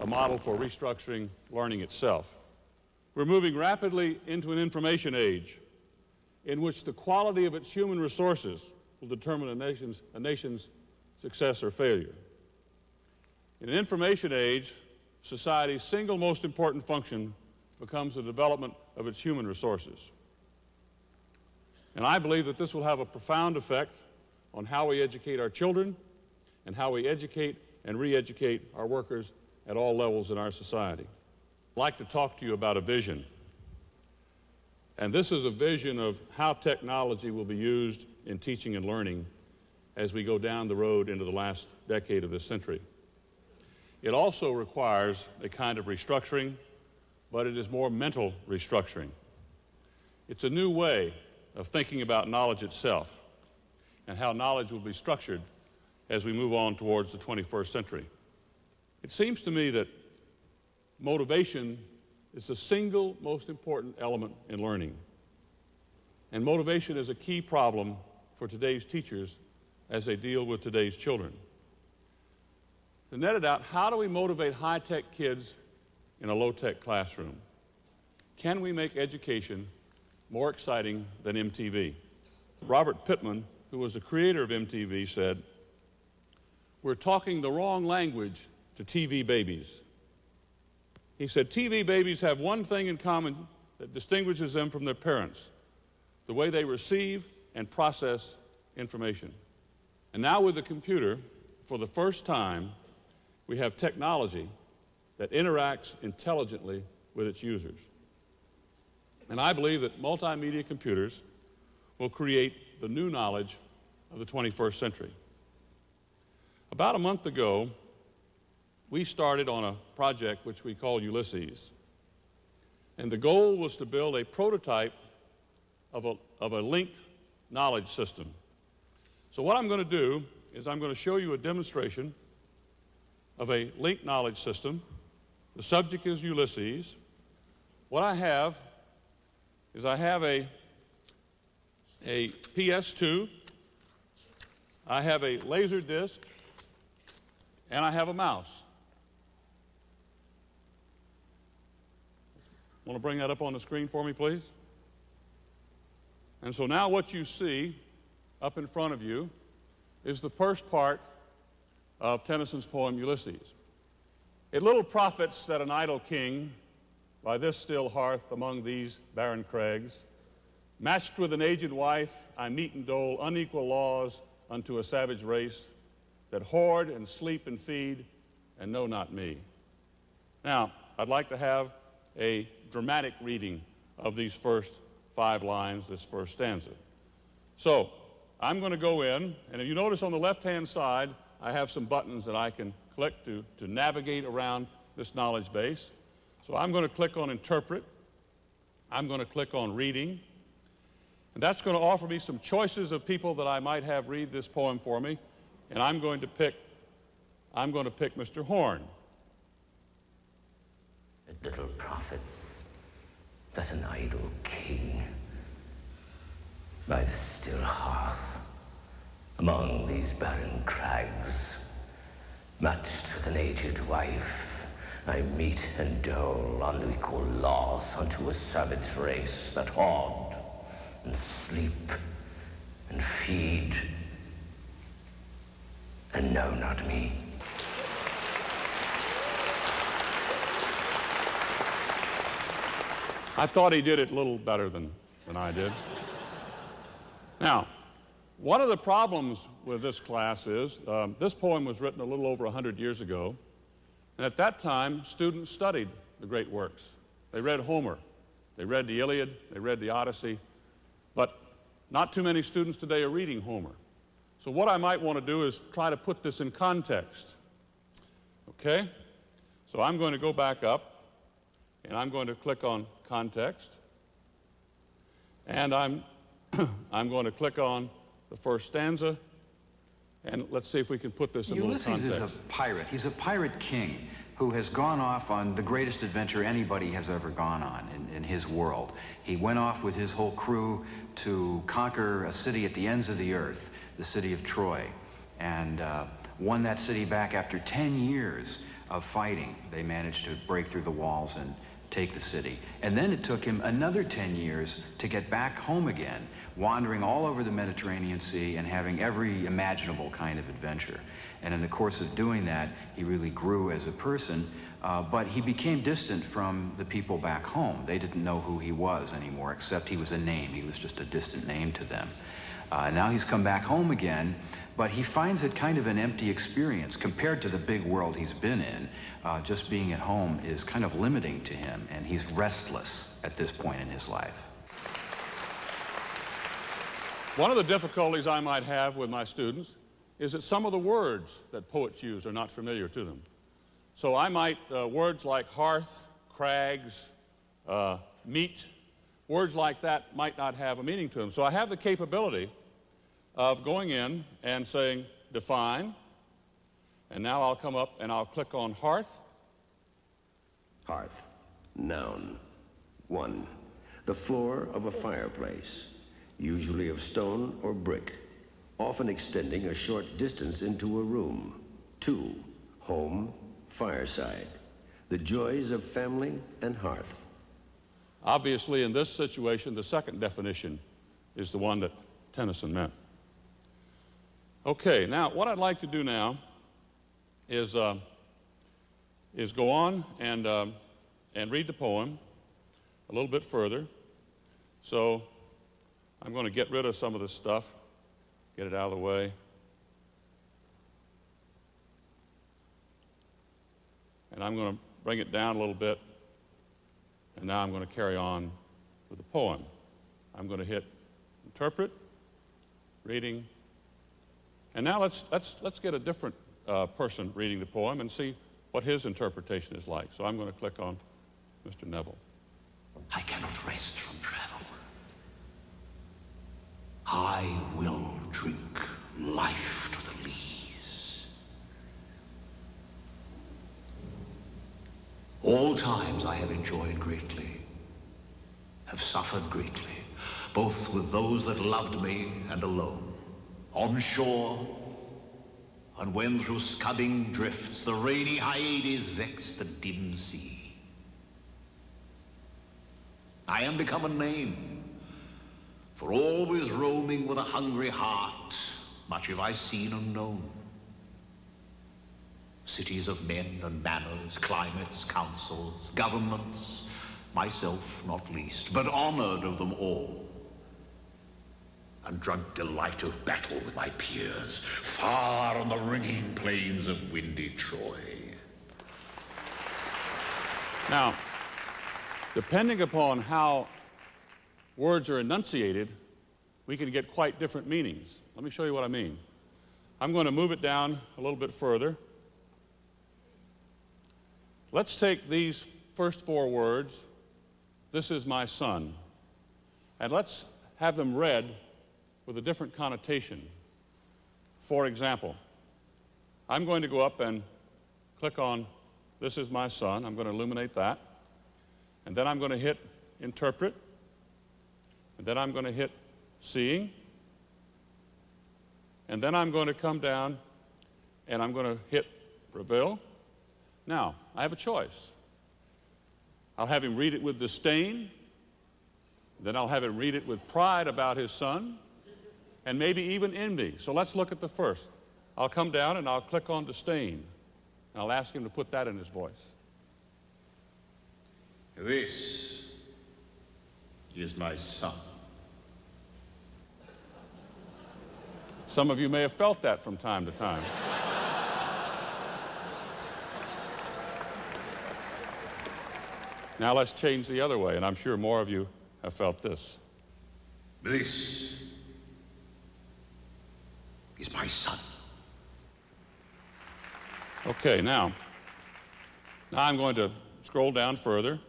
a model for restructuring learning itself. We're moving rapidly into an information age in which the quality of its human resources will determine a nation's success or failure. In an information age, society's single most important function becomes the development of its human resources. And I believe that this will have a profound effect on how we educate our children and how we educate and re-educate our workers at all levels in our society. I'd like to talk to you about a vision. And this is a vision of how technology will be used in teaching and learning as we go down the road into the last decade of this century. It also requires a kind of restructuring, but it is more mental restructuring. It's a new way of thinking about knowledge itself and how knowledge will be structured as we move on towards the 21st century. It seems to me that motivation is the single most important element in learning. And motivation is a key problem for today's teachers as they deal with today's children. To net it out, how do we motivate high-tech kids in a low-tech classroom? Can we make education more exciting than MTV? Robert Pittman, who was the creator of MTV, said, "We're talking the wrong language to TV babies." He said, TV babies have one thing in common that distinguishes them from their parents: the way they receive and process information. And now with the computer, for the first time, we have technology that interacts intelligently with its users. And I believe that multimedia computers will create the new knowledge of the 21st century. About a month ago, we started on a project which we call Ulysses. And the goal was to build a prototype of a linked knowledge system. So what I'm going to do is I'm going to show you a demonstration of a linked knowledge system. The subject is Ulysses. What I have is I have a PS2, I have a laser disc, and I have a mouse. Want to bring that up on the screen for me, please? And so now what you see up in front of you is the first part of Tennyson's poem Ulysses. It little profits that an idle king by this still hearth among these barren crags, matched with an aged wife, I meet and dole unequal laws unto a savage race that hoard and sleep and feed and know not me. Now, I'd like to have a dramatic reading of these first 5 lines, this first stanza. So, I'm going to go in, and if you notice on the left-hand side, I have some buttons that I can click to navigate around this knowledge base. So I'm going to click on Interpret. I'm going to click on Reading. And that's going to offer me some choices of people that I might have read this poem for me. And I'm going to pick Mr. Horn. It little profits that an idle king by the still hearth among these barren crags, matched with an aged wife, I meet and dole unequal laws unto a savage race that hoard and sleep and feed and know not me. I thought he did it a little better than I did. Now, one of the problems with this class is this poem was written a little over 100 years ago, and at that time, students studied the great works. They read Homer, they read the Iliad, they read the Odyssey, but not too many students today are reading Homer. So what I might want to do is try to put this in context, okay? So I'm going to go back up, and I'm going to click on Context, and I'm going to click on the first stanza, and let's see if we can put this in a little context. Ulysses is a pirate. He's a pirate king who has gone off on the greatest adventure anybody has ever gone on in his world. He went off with his whole crew to conquer a city at the ends of the earth, the city of Troy, and won that city back after 10 years of fighting. They managed to break through the walls and take the city. And then it took him another 10 years to get back home again, wandering all over the Mediterranean Sea and having every imaginable kind of adventure. And in the course of doing that, he really grew as a person, but he became distant from the people back home. They didn't know who he was anymore, except he was a name. He was just a distant name to them. Now he's come back home again, but he finds it kind of an empty experience compared to the big world he's been in. Just being at home is kind of limiting to him, and he's restless at this point in his life. One of the difficulties I might have with my students is that some of the words that poets use are not familiar to them. So I might, words like hearth, crags, meat, words like that might not have a meaning to them. So I have the capability of going in and saying, define, and now I'll come up and I'll click on hearth. Hearth, noun. 1. The floor of a fireplace, usually of stone or brick, often extending a short distance into a room. 2. Home, fireside. The joys of family and hearth. Obviously, in this situation, the second definition is the one that Tennyson meant. Okay, now what I'd like to do now is go on and read the poem a little bit further. So I'm going to get rid of some of this stuff, get it out of the way. And I'm going to bring it down a little bit. And now I'm going to carry on with the poem. I'm going to hit interpret, reading. And now let's get a different person reading the poem and see what his interpretation is like. So I'm going to click on Mr. Neville. I cannot rest from travel. I will drink life to the lees. All times I have enjoyed greatly, have suffered greatly, both with those that loved me and alone. On shore, and when through scudding drifts the rainy Hyades vex the dim sea. I am become a name, for always roaming with a hungry heart, much have I seen and known. Cities of men and manners, climates, councils, governments, myself not least, but honored of them all. And drunk delight of battle with my peers, far on the ringing plains of windy Troy. Now, depending upon how words are enunciated, we can get quite different meanings. Let me show you what I mean. I'm going to move it down a little bit further. Let's take these first 4 words, this is my son, and let's have them read with a different connotation. For example, I'm going to go up and click on this is my son. I'm going to illuminate that. And then I'm going to hit interpret. And then I'm going to hit seeing. And then I'm going to come down and I'm going to hit reveal. Now, I have a choice. I'll have him read it with disdain. Then I'll have him read it with pride about his son, and maybe even envy. So let's look at the first. I'll come down and I'll click on disdain. And I'll ask him to put that in his voice. This is my son. Some of you may have felt that from time to time. Now let's change the other way, and I'm sure more of you have felt this. This is my son. Okay, now I'm going to scroll down further,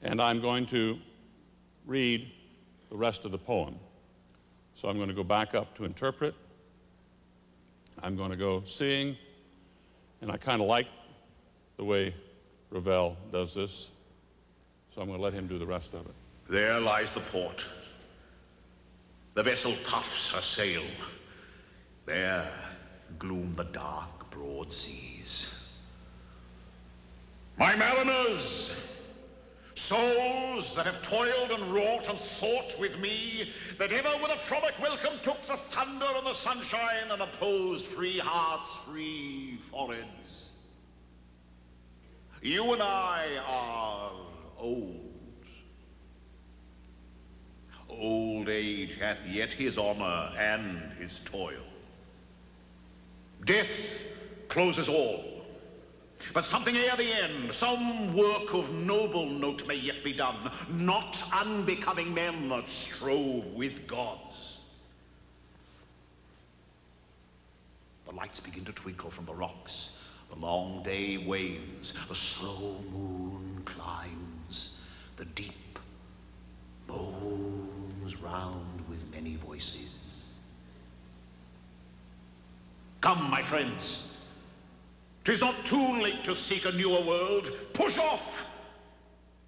and I'm going to read the rest of the poem. So I'm going to go back up to interpret. I'm going to go seeing, and I kind of like the way Ravel does this, so I'm going to let him do the rest of it. There lies the port. The vessel puffs her sail. There, gloom the dark, broad seas. My mariners, souls that have toiled and wrought and thought with me, that ever with a frolic welcome took the thunder and the sunshine and opposed free hearts, free foreheads. You and I are old. Old age hath yet his honor and his toil. Death closes all. But something ere the end, some work of noble note may yet be done, not unbecoming men that strove with gods. The lights begin to twinkle from the rocks. The long day wanes, the slow moon climbs, the deep moans round with many voices. Come, my friends. 'Tis not too late to seek a newer world. Push off,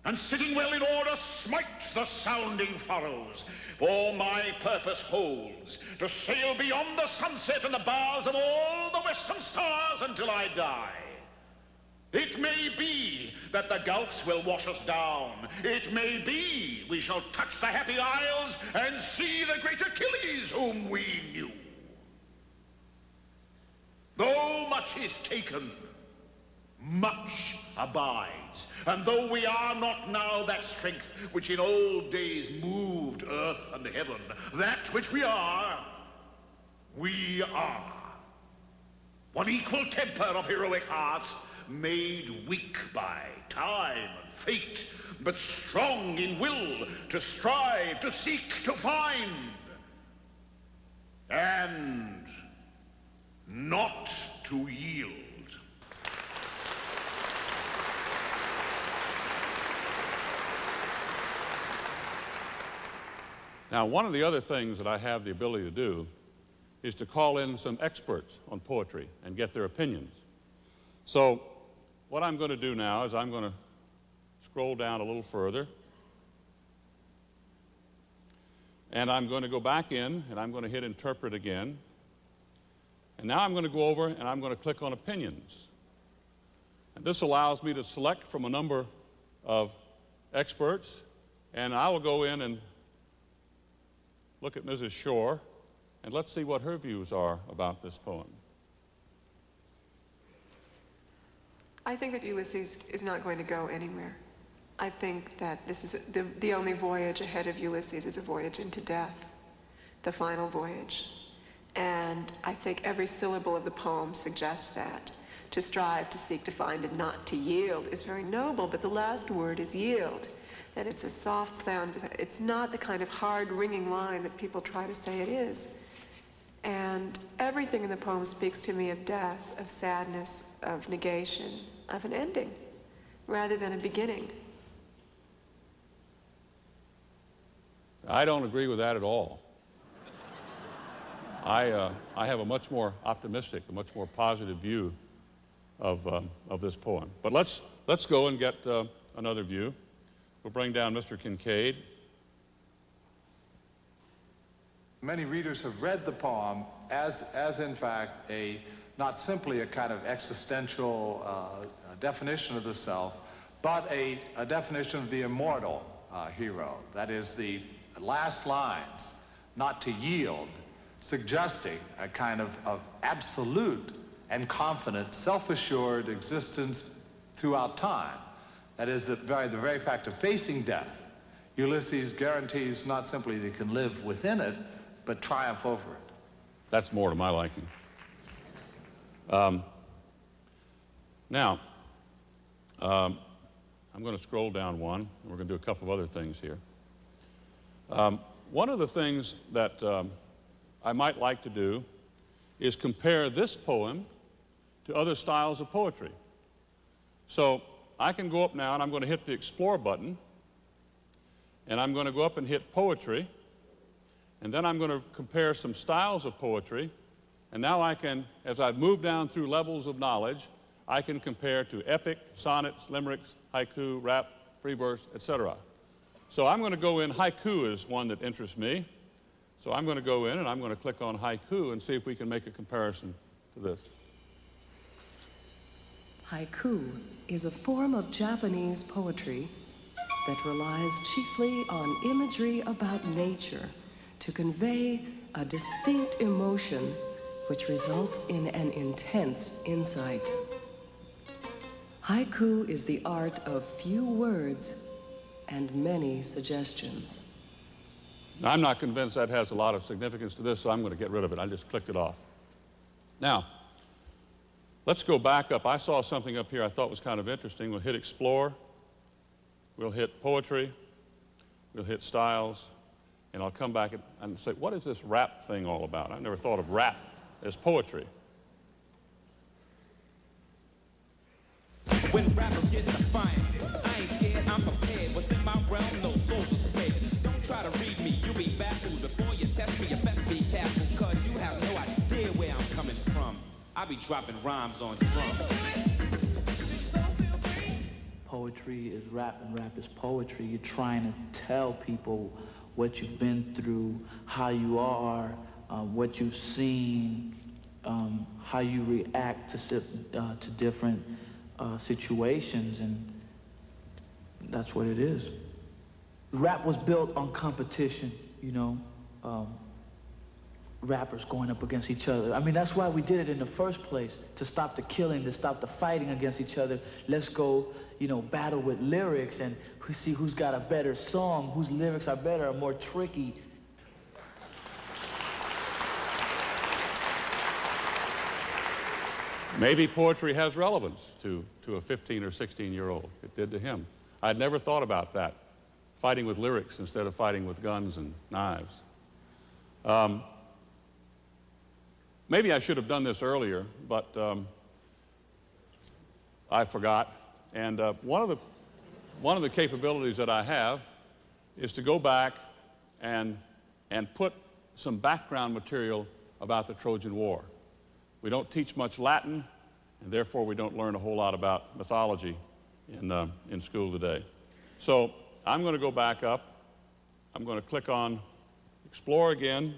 and sitting well in order, smite the sounding furrows. For my purpose holds to sail beyond the sunset and the bars of all the western stars until I die. It may be that the gulfs will wash us down. It may be we shall touch the happy isles and see the great Achilles whom we knew. Though much is taken, much abides. And though we are not now that strength which in old days moved earth and heaven, that which we are. One equal temper of heroic hearts, made weak by time and fate, but strong in will to strive, to seek, to find. And not to yield. Now, one of the other things that I have the ability to do is to call in some experts on poetry and get their opinions. So what I'm going to do now is I'm going to scroll down a little further, and I'm going to go back in, and I'm going to hit interpret again. And now I'm going to go over and I'm going to click on opinions. And this allows me to select from a number of experts, and I will go in and look at Mrs. Shore, and let's see what her views are about this poem. I think that Ulysses is not going to go anywhere. I think that this is the only voyage ahead of Ulysses is a voyage into death, the final voyage. And I think every syllable of the poem suggests that. To strive, to seek, to find, and not to yield is very noble, but the last word is yield. And it's a soft sound. It's not the kind of hard, ringing line that people try to say it is. And everything in the poem speaks to me of death, of sadness, of negation, of an ending, rather than a beginning. I don't agree with that at all. I have a much more optimistic, a much more positive view of this poem. But let's go and get another view. We'll bring down Mr. Kincaid. Many readers have read the poem as in fact, not simply a kind of existential definition of the self, but a definition of the immortal hero. That is, the last lines, not to yield, suggesting a kind of absolute and confident, self-assured existence throughout time. That is, the very fact of facing death. Ulysses guarantees not simply that he can live within it, but triumph over it. That's more to my liking. Now, I'm going to scroll down one, and we're going to do a couple of other things here. One of the things that I might like to do is compare this poem to other styles of poetry. So I can go up now, and I'm going to hit the Explore button, and I'm going to go up and hit Poetry, and then I'm going to compare some styles of poetry, and now I can, as I've moved down through levels of knowledge, I can compare to epic, sonnets, limericks, haiku, rap, free verse, etc. So I'm going to go in, haiku is one that interests me. So I'm going to go in and I'm going to click on haiku and see if we can make a comparison to this. Haiku is a form of Japanese poetry that relies chiefly on imagery about nature to convey a distinct emotion which results in an intense insight. Haiku is the art of few words and many suggestions. Now, I'm not convinced that has a lot of significance to this, so I'm going to get rid of it. I just clicked it off. Now, let's go back up. I saw something up here I thought was kind of interesting. We'll hit Explore. We'll hit Poetry. We'll hit Styles. And I'll come back and say, what is this rap thing all about? I never thought of rap as poetry. When rappers get defiant, I ain't scared, I'm prepared. Within my realm, no souls are spared. Don't try to read me, you'll be baffled. Before you test me, you best be careful, cause you have no idea where I'm coming from. I be dropping rhymes on drum. Poetry is rap and rap is poetry. You're trying to tell people what you've been through, how you are, what you've seen, how you react to different situations, and that's what it is. Rap was built on competition, you know, rappers going up against each other. I mean, that's why we did it in the first place, to stop the killing, to stop the fighting against each other. Let's go, you know, battle with lyrics, and we see who's got a better song, whose lyrics are better, are more tricky. Maybe poetry has relevance to a 15 or 16-year-old. It did to him. I'd never thought about that, fighting with lyrics instead of fighting with guns and knives. Maybe I should have done this earlier, but I forgot. And one of the capabilities that I have is to go back and put some background material about the Trojan War. We don't teach much Latin, and therefore we don't learn a whole lot about mythology in school today. So I'm going to go back up. I'm going to click on Explore again.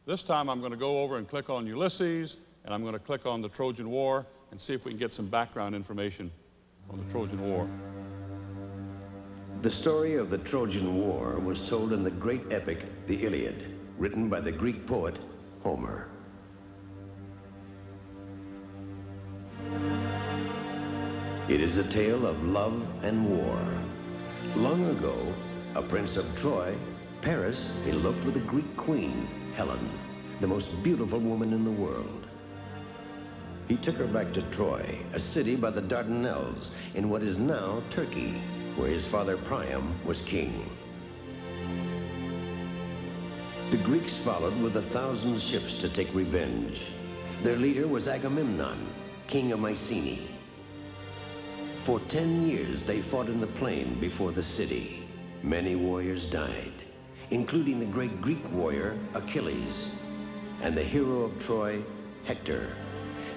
This time I'm going to go over and click on Ulysses, and I'm going to click on the Trojan War and see if we can get some background information on the Trojan War. The story of the Trojan War was told in the great epic, the Iliad, written by the Greek poet Homer. It is a tale of love and war. Long ago, a prince of Troy, Paris, eloped with a Greek queen, Helen, the most beautiful woman in the world. He took her back to Troy, a city by the Dardanelles, in what is now Turkey, where his father Priam was king. The Greeks followed with 1,000 ships to take revenge. Their leader was Agamemnon, king of Mycenae. For 10 years, they fought in the plain before the city. Many warriors died, including the great Greek warrior Achilles and the hero of Troy, Hector.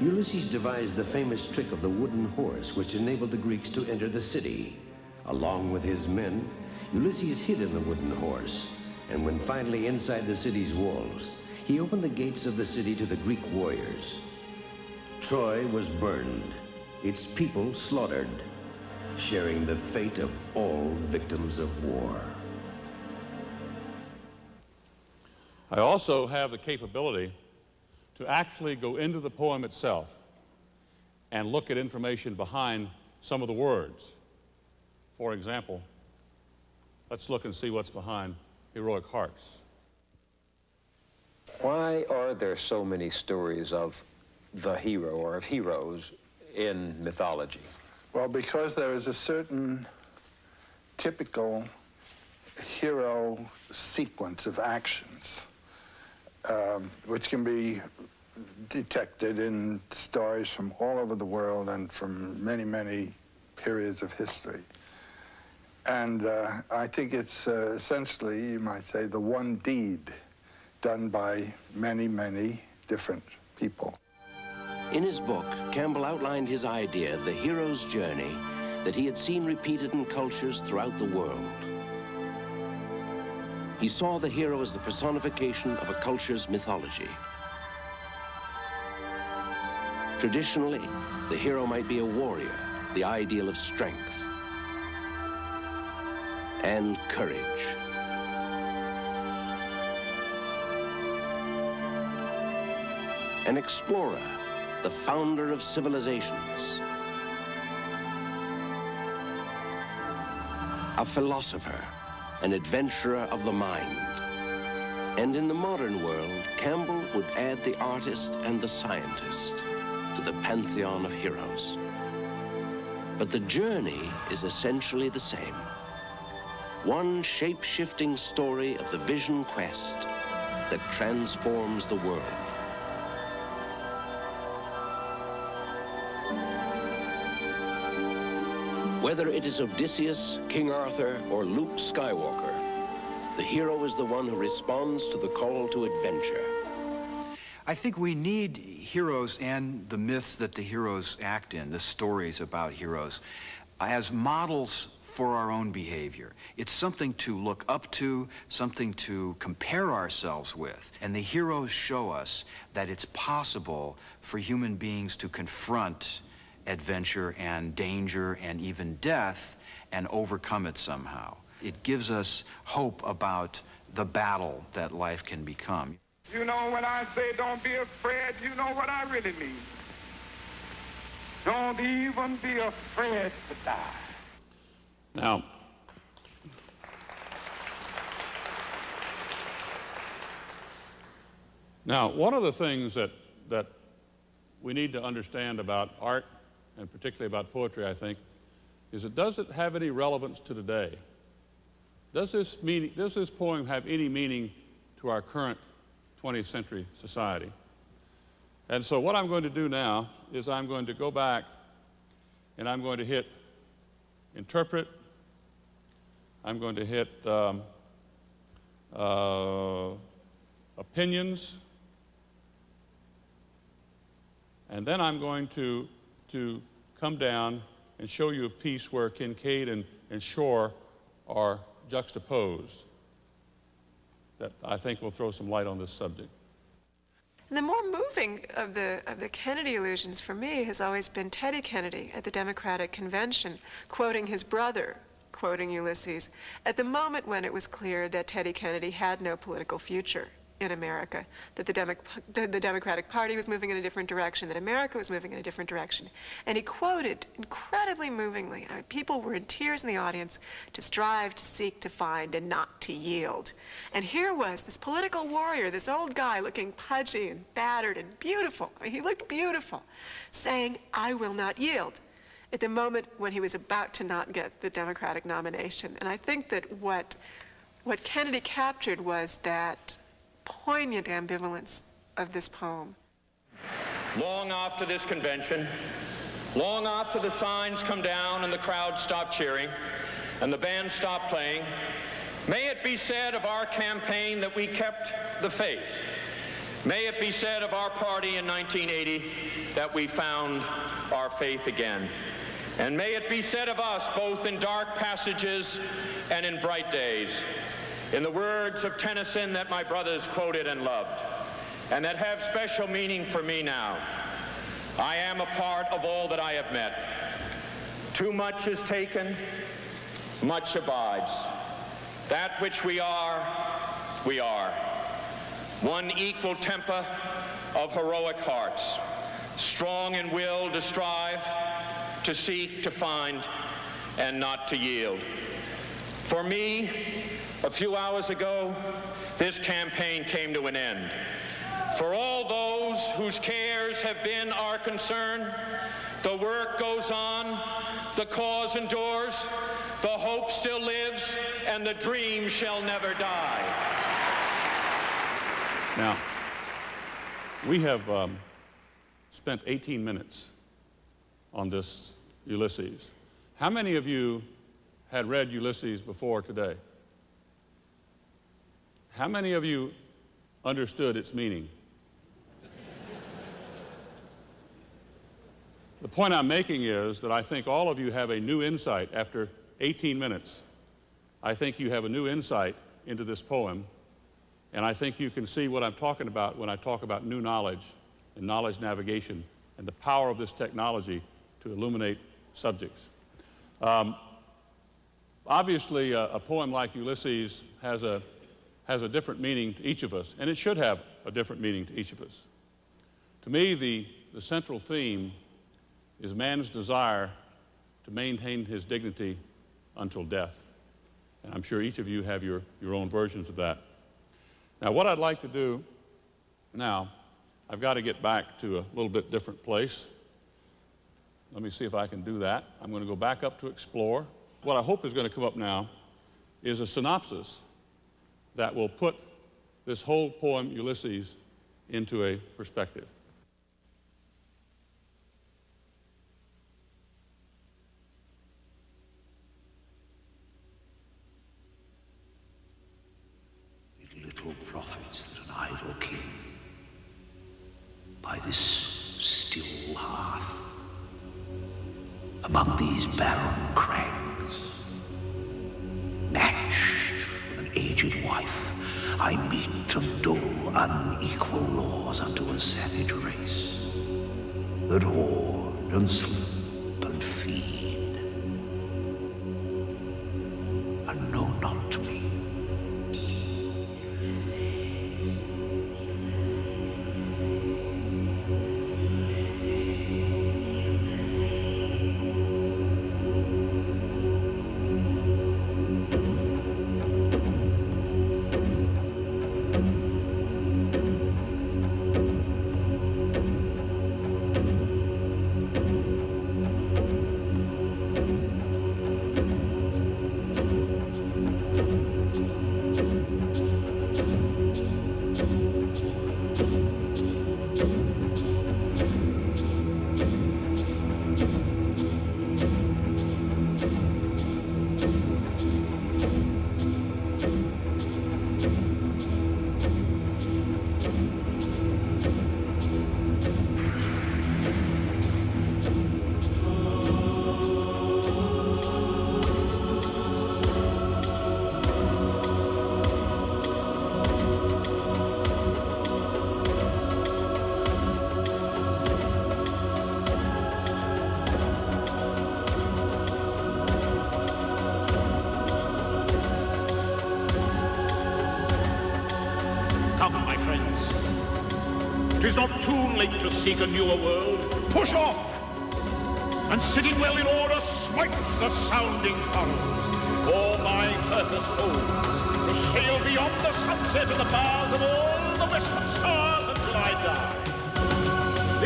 Ulysses devised the famous trick of the wooden horse, which enabled the Greeks to enter the city. Along with his men, Ulysses hid in the wooden horse, and when finally inside the city's walls, he opened the gates of the city to the Greek warriors. Troy was burned, its people slaughtered, sharing the fate of all victims of war. I also have the capability to actually go into the poem itself and look at information behind some of the words. For example, let's look and see what's behind Heroic Hearts. Why are there so many stories of the hero or of heroes in mythology? Well, because there is a certain typical hero sequence of actions, which can be detected in stories from all over the world and from many, many periods of history. And I think it's essentially, you might say, the one deed done by many, many different people. In his book, Campbell outlined his idea of the hero's journey that he had seen repeated in cultures throughout the world. He saw the hero as the personification of a culture's mythology. Traditionally, the hero might be a warrior, the ideal of strength and courage. An explorer, the founder of civilizations. A philosopher, an adventurer of the mind. And in the modern world, Campbell would add the artist and the scientist to the pantheon of heroes. But the journey is essentially the same. One shape-shifting story of the vision quest that transforms the world. Whether it is Odysseus, King Arthur, or Luke Skywalker, the hero is the one who responds to the call to adventure. I think we need heroes and the myths that the heroes act in, the stories about heroes, as models for our own behavior. It's something to look up to, something to compare ourselves with. And the heroes show us that it's possible for human beings to confront adventure and danger and even death and overcome it somehow. It gives us hope about the battle that life can become. You know, when I say don't be afraid, you know what I really mean. Don't even be afraid to die. Now, one of the things that we need to understand about art, and particularly about poetry, I think, is does it have any relevance to today? Does this poem have any meaning to our current 20th century society? And so what I'm going to do now is I'm going to go back and I'm going to hit interpret, I'm going to hit opinions, and then I'm going to come down and show you a piece where Kincaid and Shore are juxtaposed that I think will throw some light on this subject. And the more moving of the Kennedy allusions for me has always been Teddy Kennedy at the Democratic Convention, quoting his brother, quoting Ulysses, at the moment when it was clear that Teddy Kennedy had no political future in America, that the Democratic Party was moving in a different direction, that America was moving in a different direction. And he quoted incredibly movingly, I mean, people were in tears in the audience, to strive, to seek, to find, and not to yield. And here was this political warrior, this old guy looking pudgy and battered and beautiful, I mean, he looked beautiful, saying, I will not yield, at the moment when he was about to not get the Democratic nomination. And I think that what Kennedy captured was that poignant ambivalence of this poem. Long after this convention, long after the signs come down and the crowd stop cheering and the band stop playing, may it be said of our campaign that we kept the faith. May it be said of our party in 1980 that we found our faith again. And may it be said of us both in dark passages and in bright days. In the words of Tennyson that my brothers quoted and loved, and that have special meaning for me now, I am a part of all that I have met. Too much is taken, much abides. That which we are, we are. One equal temper of heroic hearts, strong in will to strive, to seek, to find, and not to yield. For me, a few hours ago, this campaign came to an end. For all those whose cares have been our concern, the work goes on, the cause endures, the hope still lives, and the dream shall never die. Now, we have spent 18 minutes on this Ulysses. How many of you had read Ulysses before today? How many of you understood its meaning? The point I'm making is that I think all of you have a new insight after 18 minutes. I think you have a new insight into this poem, and I think you can see what I'm talking about when I talk about new knowledge and knowledge navigation and the power of this technology to illuminate subjects. Obviously, a poem like Ulysses has a different meaning to each of us, and it should have a different meaning to each of us. To me, the central theme is man's desire to maintain his dignity until death. And I'm sure each of you have your own versions of that. Now, what I'd like to do now, I've got to get back to a little bit different place. Let me see if I can do that. I'm going to go back up to explore. What I hope is going to come up now is a synopsis that will put this whole poem, Ulysses, into a perspective. It little profits that an idle king, by this still hearth, among these barren crags, matched with an aged wife, I meet and do unequal laws unto a savage race, that hoard and sleep and feed, and know not me. Come, my friends. It is not too late to seek a newer world. Push off! And sitting well in order, smite the sounding furrows. For my purpose holds to sail beyond the sunset of the bars of all the western stars until I die.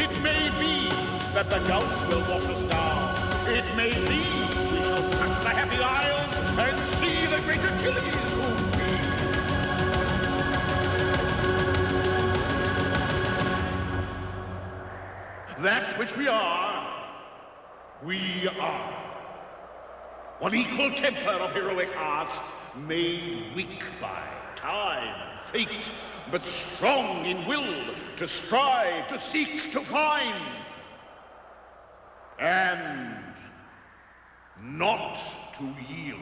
It may be that the gulf will wash us down. It may be we shall touch the happy isles and see the great Achilles who be. That which we are. One equal temper of heroic hearts, made weak by time, fate, but strong in will to strive, to seek, to find, and not to yield.